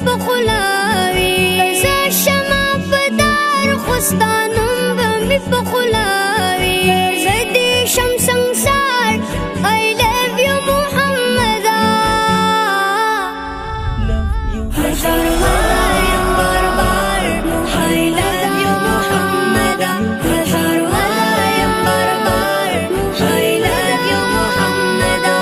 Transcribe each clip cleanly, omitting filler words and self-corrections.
بخلاوي زه شمع په دار خو ستا نوم به مې په خلاوي زه دې شم سنګسار I love you محمده هزار وایم بار بار I love you محمده هزار وایم بار بار I love you محمده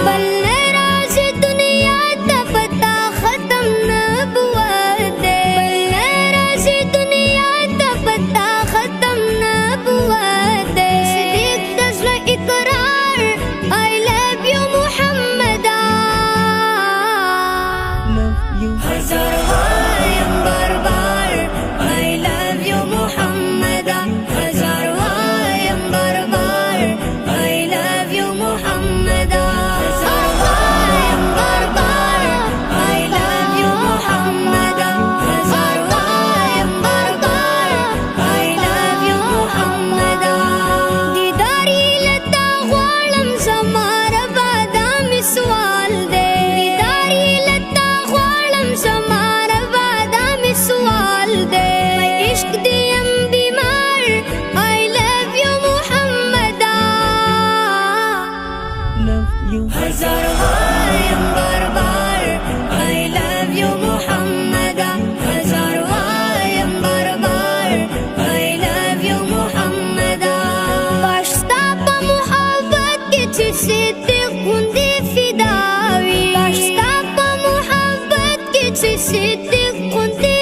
بل نه راځي دنیا ته پتا ختم نبوت دی بل نه راځي دنیا ته پتا ختم نبوت دی صدیق د زړه اقرار I love you محمده هزار وایم بار بار I love you محمده هزار وایم بار بار I love you محمده هزار وایم بار بار I love you محمده هزار وایم بار بار I love you محمده دیداري لتا غواړم زما ربا دا مې سوال دی دیداري لتا غواړم زما ربا دا مې سوال دی عشق دې یم بیمار I love you محمده هزار وایم بار بار I love you محمده هزار وایم بار بار I love you محمده باش ستا په محبت کې چې صدیق غوندې فدا وي باش ستا په محبت کې چې صدیق غوندې